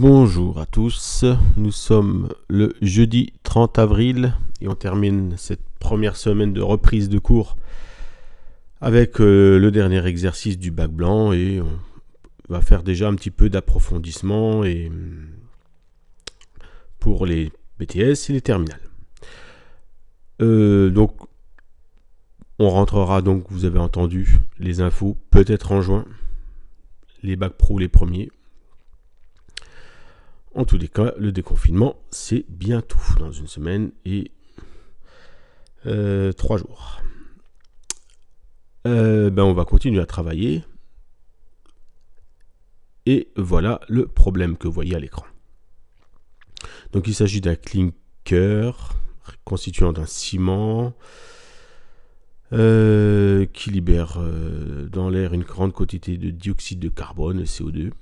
Bonjour à tous, nous sommes le jeudi 30 avril et on termine cette première semaine de reprise de cours avec le dernier exercice du bac blanc et on va faire déjà un petit peu d'approfondissement et pour les BTS et les terminales. Donc on rentrera donc, vous avez entendu les infos, peut-être en juin, les bacs pro les premiers. En tous les cas, le déconfinement, c'est bientôt, dans une semaine et 3 jours. On va continuer à travailler. Et voilà le problème que vous voyez à l'écran. Donc il s'agit d'un clinker constituant d'un ciment qui libère dans l'air une grande quantité de dioxyde de carbone, CO2.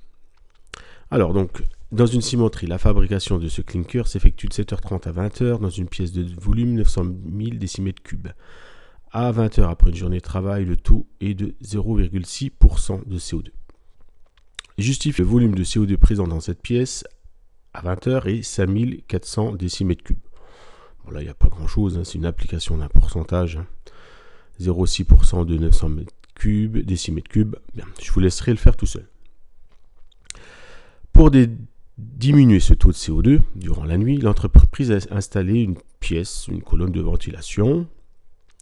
Alors donc, dans une cimenterie, la fabrication de ce clinker s'effectue de 7h30 à 20h dans une pièce de volume 900 000 décimètres cubes. À 20h après une journée de travail, le taux est de 0,6% de CO2. Justifie le volume de CO2 présent dans cette pièce à 20h est 5400 décimètres cubes. Bon là, il n'y a pas grand-chose, c'est une application d'un pourcentage. 0,6% de 900 mètres cubes, décimètres cubes. Bien, je vous laisserai le faire tout seul. Pour diminuer ce taux de CO2 durant la nuit, l'entreprise a installé une pièce, une colonne de ventilation.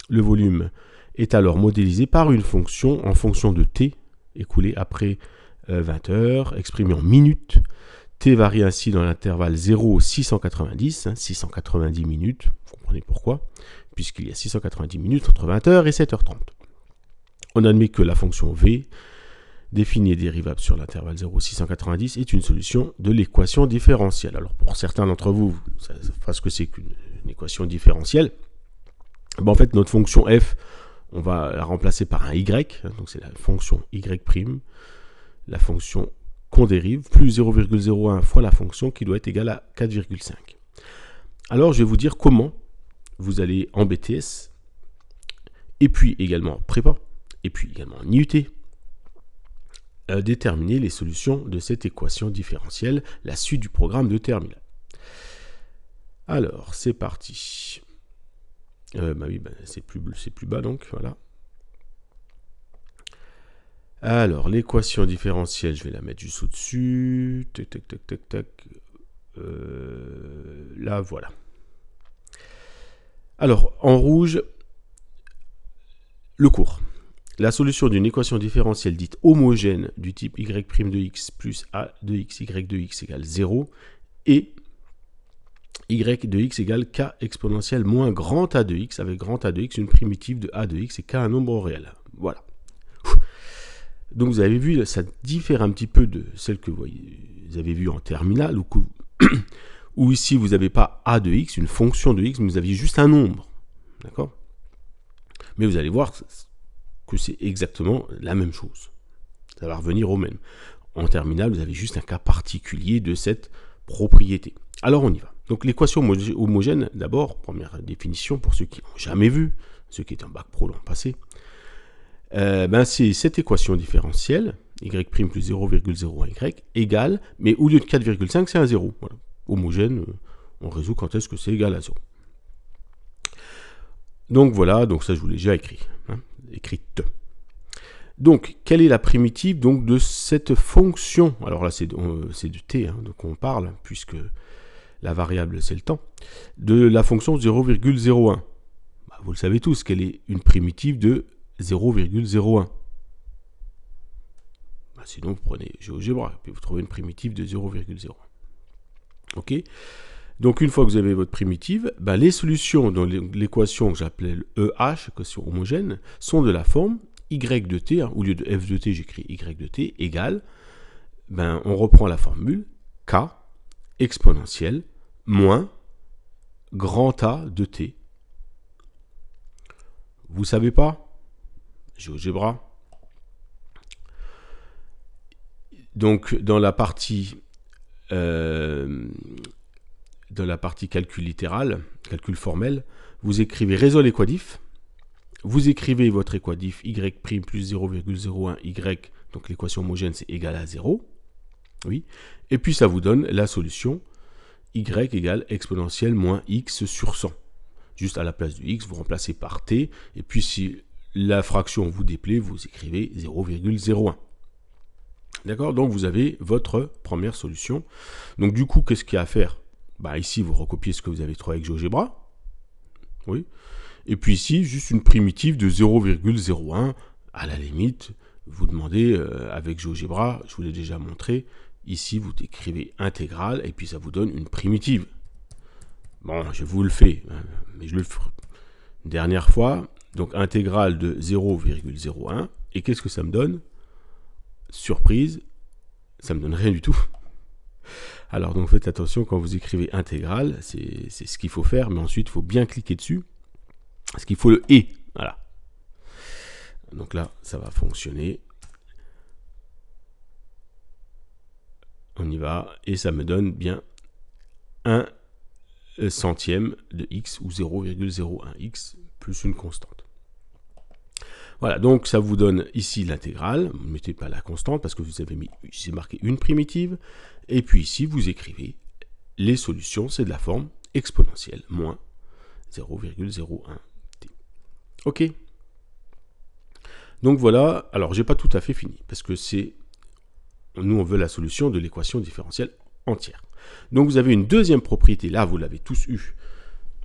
Le volume est alors modélisé par une fonction en fonction de T écoulé après 20 heures, exprimé en minutes. T varie ainsi dans l'intervalle 0 690, 690 minutes, vous comprenez pourquoi, puisqu'il y a 690 minutes entre 20h et 7h30. On admet que la fonction V, définie et dérivable sur l'intervalle 0 690, est une solution de l'équation différentielle. Alors pour certains d'entre vous, vous savez pas ce que c'est qu'une équation différentielle. En fait, notre fonction f, on va la remplacer par un y, donc c'est la fonction y', la fonction qu'on dérive, plus 0,01 fois la fonction qui doit être égale à 4,5. Alors, je vais vous dire comment vous allez en BTS, et puis également en prépa, et puis également en IUT, déterminer les solutions de cette équation différentielle, la suite du programme de terminale. Alors, c'est parti. C'est plus bas donc, voilà. Alors, l'équation différentielle, je vais la mettre juste au-dessus. Tac, tac, tac, tac, tac. Là, voilà. Alors, en rouge, le cours. La solution d'une équation différentielle dite homogène du type y' de x plus a de x, y de x égale 0 et y de x égale k exponentielle moins grand A de x, avec grand A de x une primitive de a de x et k un nombre réel. Voilà. Donc vous avez vu, ça diffère un petit peu de celle que vous avez vue en terminale, où ici vous n'avez pas a de x, une fonction de x, mais vous aviez juste un nombre. D'accord ? Mais vous allez voir que c'est exactement la même chose. Ça va revenir au même. En terminale, vous avez juste un cas particulier de cette propriété. Alors on y va. Donc l'équation homogène, d'abord, première définition pour ceux qui n'ont jamais vu, ceux qui étaient en bac pro l'ont passé, c'est cette équation différentielle, y' plus 0,01y, égale, mais au lieu de 4,5, c'est un 0. Voilà. Homogène, on résout quand est-ce que c'est égal à 0. Donc voilà, donc ça je vous l'ai déjà écrit, écrite. Donc, quelle est la primitive donc, de cette fonction? Alors là, c'est du t, donc on parle, puisque la variable, c'est le temps, de la fonction 0,01. Vous le savez tous, qu'elle est une primitive de 0,01. Sinon, vous prenez GeoGebra, et puis vous trouvez une primitive de 0,01. Ok? Donc, une fois que vous avez votre primitive, les solutions dans l'équation que j'appelais EH, équation homogène, sont de la forme y de t, au lieu de f de t, j'écris y de t, égale, on reprend la formule k exponentielle moins grand A de t. Vous savez pas? GeoGebra. Donc, dans la partie calcul littéral, calcul formel, vous écrivez résolve l'équadif. Vous écrivez votre équadif y' plus 0,01y, donc l'équation homogène c'est égal à 0. Oui. Et puis ça vous donne la solution y égale exponentielle moins x sur 100. Juste à la place du x, vous remplacez par t, et puis si la fraction vous déplaît, vous écrivez 0,01. D'accord? Donc vous avez votre première solution. Donc du coup, qu'est-ce qu'il y a à faire? Ici, vous recopiez ce que vous avez trouvé avec GeoGebra. Oui. Et puis ici, juste une primitive de 0,01. À la limite, vous demandez avec GeoGebra, je vous l'ai déjà montré, ici vous écrivez intégrale et puis ça vous donne une primitive. Bon, je vous le fais, mais je le ferai une dernière fois. Donc intégrale de 0,01. Et qu'est-ce que ça me donne? Surprise, ça me donne rien du tout. Alors donc faites attention quand vous écrivez intégrale, c'est ce qu'il faut faire, mais ensuite il faut bien cliquer dessus, parce qu'il faut le « et ». Voilà. Donc là, ça va fonctionner. On y va, et ça me donne bien 1 centième de x, ou 0,01x, plus une constante. Voilà, donc ça vous donne ici l'intégrale, vous ne mettez pas la constante, parce que vous avez mis, c'est marqué une primitive, et puis ici, vous écrivez les solutions, c'est de la forme exponentielle, moins 0,01t. Ok. Donc voilà, alors j'ai pas tout à fait fini, parce que nous on veut la solution de l'équation différentielle entière. Donc vous avez une deuxième propriété, là vous l'avez tous eu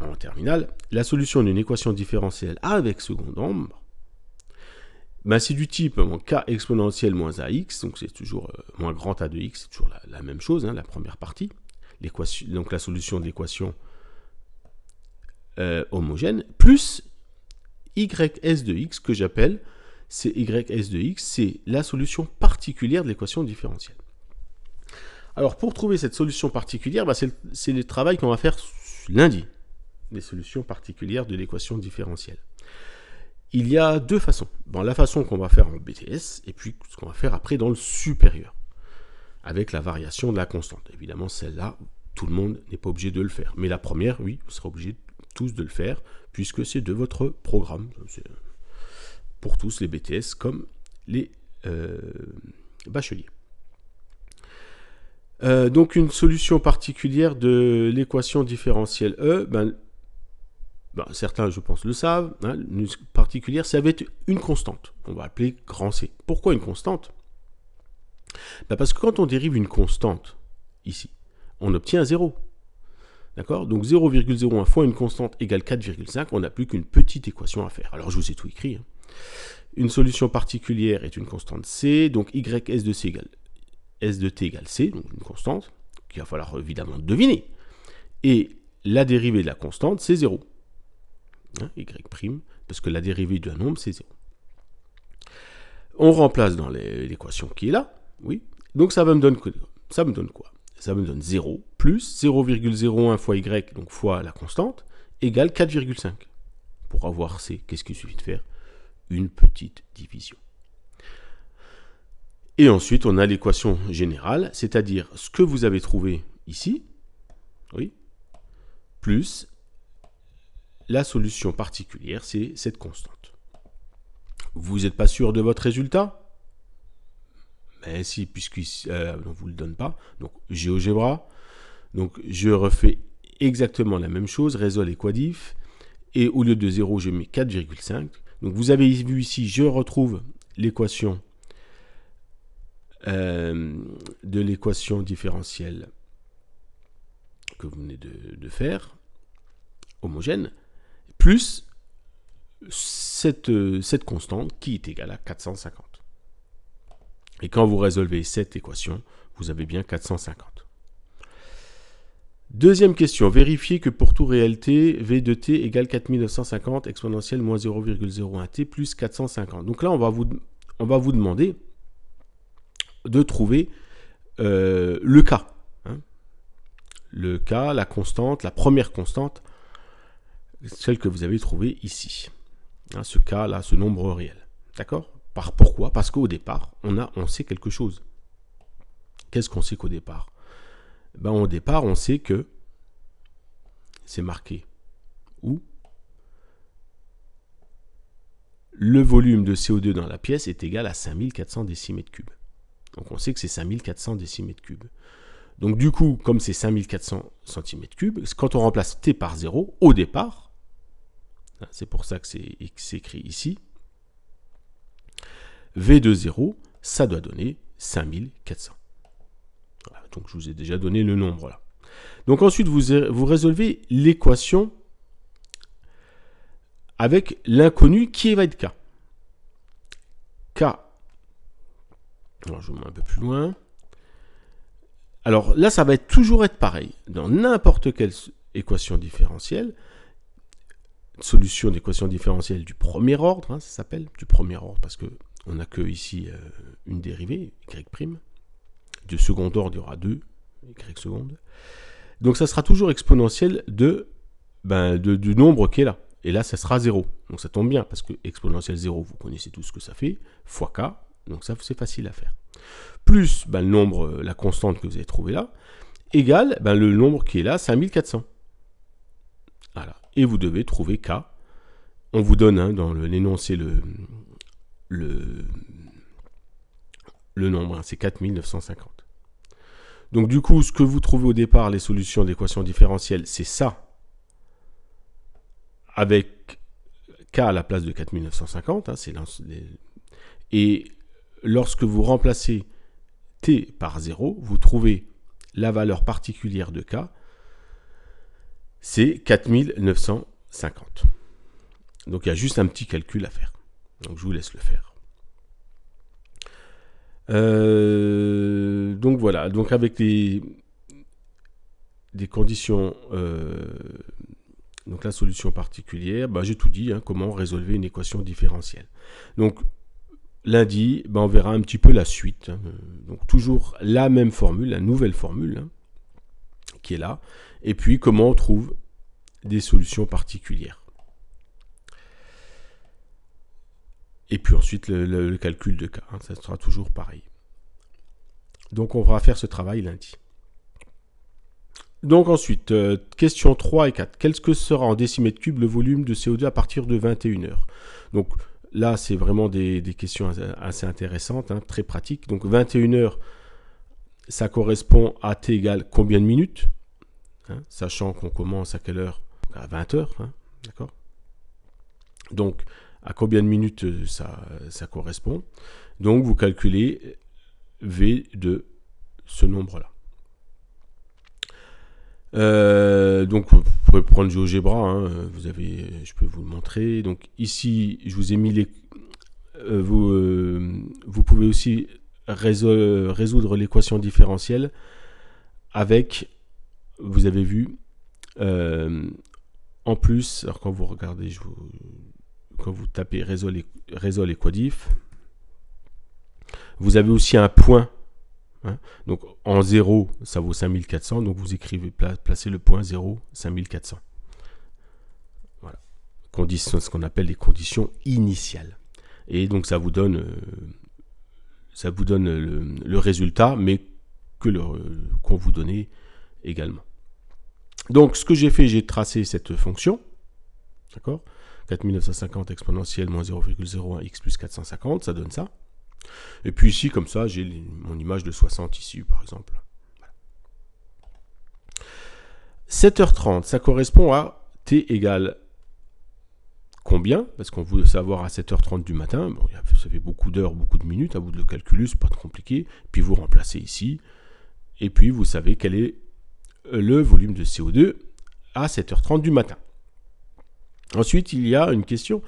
en terminale, la solution d'une équation différentielle avec second nombre, c'est du type k exponentielle moins ax, donc c'est toujours moins grand A de x, c'est toujours la même chose, la première partie, donc la solution de l'équation homogène, plus ys de x que j'appelle, c'est ys de x, c'est la solution particulière de l'équation différentielle. Alors pour trouver cette solution particulière, c'est le travail qu'on va faire lundi, les solutions particulières de l'équation différentielle. Il y a deux façons. La façon qu'on va faire en BTS, et puis ce qu'on va faire après dans le supérieur, avec la variation de la constante. Évidemment, celle-là, tout le monde n'est pas obligé de le faire. Mais la première, oui, vous serez obligés tous de le faire, puisque c'est de votre programme. C'est pour tous les BTS comme les bacheliers. Donc une solution particulière de l'équation différentielle E, certains, je pense, le savent, une particulière, ça va être une constante. On va appeler grand C. Pourquoi une constante? Parce que quand on dérive une constante, ici, on obtient 0. D'accord? Donc 0,01 fois une constante égale 4,5, on n'a plus qu'une petite équation à faire. Alors je vous ai tout écrit. Une solution particulière est une constante C, donc ys de C égale S de t égale C, donc une constante, qu'il va falloir évidemment deviner. Et la dérivée de la constante, c'est 0. Y', parce que la dérivée d'un nombre, c'est 0. On remplace dans l'équation qui est là, oui. Donc ça me donne quoi? Ça me donne 0 plus 0,01 fois y, donc fois la constante, égale 4,5. Pour avoir C, qu'est-ce qu'il suffit de faire? Une petite division. Et ensuite, on a l'équation générale, c'est-à-dire ce que vous avez trouvé ici, oui, plus la solution particulière, c'est cette constante. Vous n'êtes pas sûr de votre résultat? Mais si, puisqu'on ne vous le donne pas. Donc, GeoGebra. Donc, je refais exactement la même chose, résolve les quadifs. Et au lieu de 0, je mets 4,5. Donc, vous avez vu ici, je retrouve l'équation de l'équation différentielle que vous venez de faire, homogène, plus cette constante qui est égale à 450. Et quand vous résolvez cette équation, vous avez bien 450. Deuxième question, vérifiez que pour tout réel t, v de t égale 4950 exponentielle moins 0,01t plus 450. Donc là, on va vous demander de trouver le k. Le k, la constante, la première constante, celle que vous avez trouvée ici. Ce k-là, ce nombre réel. D'accord? Pourquoi? Parce qu'au départ, on sait quelque chose. Qu'est-ce qu'on sait qu'au départ? Au départ, on sait que c'est marqué où le volume de CO2 dans la pièce est égal à 5400 décimètres cubes. Donc on sait que c'est 5400 décimètres cubes. Donc du coup, comme c'est 5400 cm3, quand on remplace T par 0 au départ, c'est pour ça que c'est écrit ici, V de 0, ça doit donner 5400. Voilà, donc je vous ai déjà donné le nombre là. Donc ensuite, vous résolvez l'équation avec l'inconnu qui va être K. K. Alors je vous mets un peu plus loin. Alors là, ça va toujours être pareil. Dans n'importe quelle équation différentielle, solution d'équation différentielle du premier ordre, ça s'appelle, du premier ordre, parce qu'on n'a que ici une dérivée, y'. Du second ordre, il y aura 2, y seconde. Donc ça sera toujours exponentiel du nombre qui est là. Et là, ça sera 0. Donc ça tombe bien, parce que exponentielle 0, vous connaissez tout ce que ça fait, fois k, donc ça, c'est facile à faire. Plus le nombre, la constante que vous avez trouvée là, égale le nombre qui est là, 5400. Voilà. Et vous devez trouver k. On vous donne dans l'énoncé le nombre, c'est 4950. Donc du coup, ce que vous trouvez au départ, les solutions d'équations différentielles, c'est ça, avec k à la place de 4950. Et lorsque vous remplacez t par 0, vous trouvez la valeur particulière de k, c'est 4950. Donc il y a juste un petit calcul à faire. Donc je vous laisse le faire. Donc voilà, donc avec des conditions, donc la solution particulière, j'ai tout dit, comment résolver une équation différentielle. Donc lundi, on verra un petit peu la suite. Donc toujours la même formule, la nouvelle formule qui est là. Et puis comment on trouve des solutions particulières. Et puis ensuite le calcul de k, ça sera toujours pareil. Donc on va faire ce travail lundi. Donc ensuite, questions 3 et 4. Quel que sera en décimètres cubes le volume de CO2 à partir de 21 heures? Donc là, c'est vraiment des questions assez intéressantes, très pratiques. Donc 21 heures, ça correspond à t égale combien de minutes, sachant qu'on commence à quelle heure? À 20 heures, d'accord? Donc, à combien de minutes ça correspond? Donc, vous calculez V de ce nombre-là. Donc, vous pouvez prendre GeoGebra, je peux vous le montrer. Donc, ici, je vous ai mis vous pouvez aussi résoudre l'équation différentielle avec, vous avez vu, en plus, alors quand vous regardez, quand vous tapez Résol Equadif, vous avez aussi un point. Donc en 0, ça vaut 5400, donc vous écrivez, placez le point 0, 5400. Voilà. Ce qu'on appelle les conditions initiales. Et donc ça vous donne le résultat, mais qu'on vous donnait également. Donc ce que j'ai fait, j'ai tracé cette fonction, d'accord, 4950 exponentielle moins 0,01 x plus 450, ça donne ça. Et puis ici, comme ça, j'ai mon image de 60 ici, par exemple. Voilà. 7h30, ça correspond à t égale combien? Parce qu'on veut savoir à 7h30 du matin. Bon, ça fait beaucoup d'heures, beaucoup de minutes, à vous de le calculer, c'est pas trop compliqué. Puis vous remplacez ici. Et puis vous savez quel est le volume de CO2 à 7h30 du matin. Ensuite, il y a une question.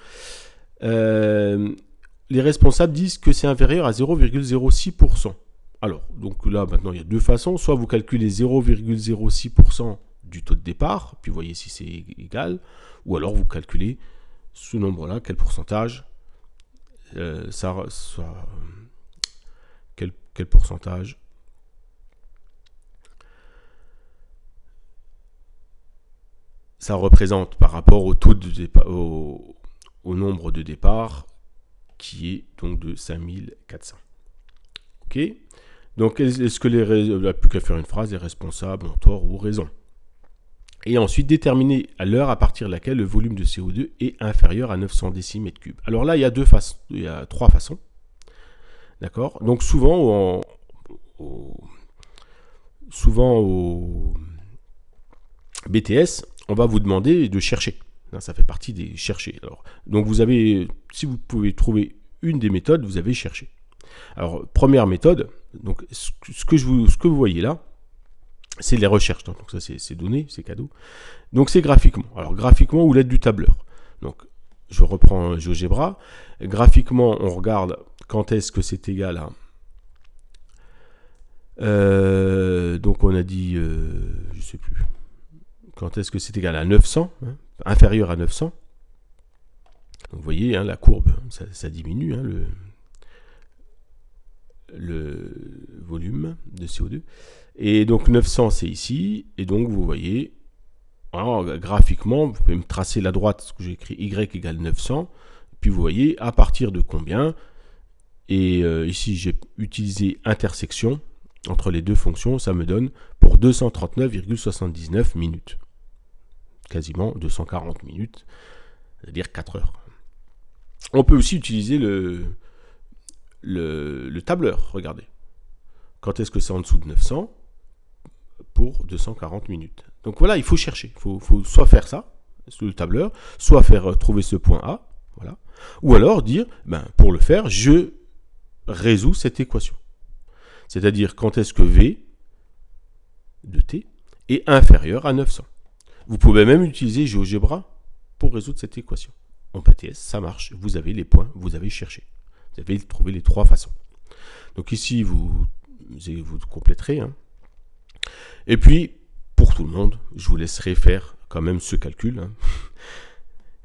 Les responsables disent que c'est inférieur à 0,06%. Alors, donc là, maintenant, il y a deux façons. Soit vous calculez 0,06% du taux de départ, puis vous voyez si c'est égal, ou alors vous calculez ce nombre-là, quel pourcentage, quel pourcentage ça représente par rapport au taux de départ, au nombre de départ, qui est donc de 5400. Ok? Donc, est-ce que il n'y a plus qu'à faire une phrase, les responsables ont tort ou raison? Et ensuite, déterminer à l'heure à partir de laquelle le volume de CO2 est inférieur à 900 décimètres cubes. Alors là, il y a trois façons. D'accord? Donc souvent au BTS, on va vous demander de chercher. Ça fait partie des chercher. Alors, donc vous avez, si vous pouvez trouver une des méthodes, vous avez cherché. Alors, première méthode, donc ce que vous voyez là, c'est les recherches. Donc ça, c'est donné, c'est cadeau. Donc c'est graphiquement. Alors graphiquement ou l'aide du tableur. Donc je reprends GeoGebra. Graphiquement, on regarde quand est-ce que c'est égal à... donc on a dit, je sais plus, quand est-ce que c'est égal à 900, hein, inférieur à 900. Donc vous voyez, hein, la courbe, ça diminue, hein, le volume de CO2. Et donc 900, c'est ici. Et donc vous voyez, alors, graphiquement, vous pouvez me tracer la droite, ce que j'ai écrit y égale 900. Puis vous voyez à partir de combien. Et ici, j'ai utilisé intersection entre les deux fonctions. Ça me donne pour 239,79 minutes. Quasiment 240 minutes, c'est-à-dire 4 heures. On peut aussi utiliser le tableur, regardez. Quand est-ce que c'est en dessous de 900 pour 240 minutes. Donc voilà, il faut chercher. Il faut soit faire ça, sur le tableur, soit faire trouver ce point A, voilà. Ou alors dire, pour le faire, je résous cette équation. C'est-à-dire quand est-ce que V de T est inférieur à 900. Vous pouvez même utiliser GeoGebra pour résoudre cette équation. En PTS, ça marche. Vous avez les points, vous avez cherché. Vous avez trouvé les trois façons. Donc ici, vous compléterez. Hein. Et puis, pour tout le monde, je vous laisserai faire quand même ce calcul. Hein.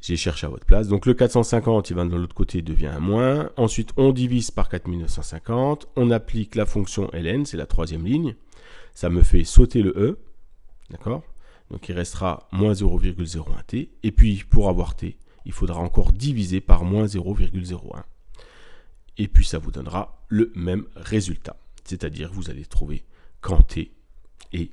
J'ai cherché à votre place. Donc le 450, il va de l'autre côté, devient un moins. Ensuite, on divise par 4950. On applique la fonction ln, c'est la troisième ligne. Ça me fait sauter le e. D'accord ? Donc il restera moins 0,01t. Et puis, pour avoir t, il faudra encore diviser par moins 0,01. Et puis, ça vous donnera le même résultat. C'est-à-dire, vous allez trouver quand t est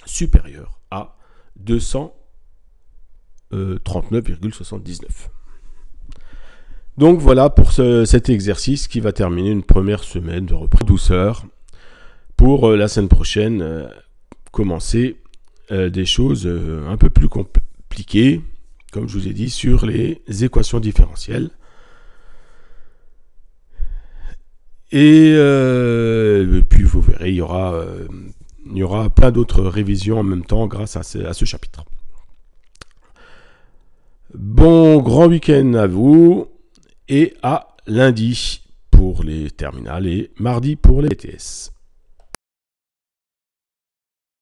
supérieur à 239,79. Donc voilà pour cet exercice qui va terminer une première semaine de reprise douceur. Pour la semaine prochaine, commencer des choses un peu plus compliquées, comme je vous ai dit, sur les équations différentielles. Et puis vous verrez, il y aura plein d'autres révisions en même temps grâce à ce chapitre. Bon grand week-end à vous et à lundi pour les terminales et mardi pour les BTS.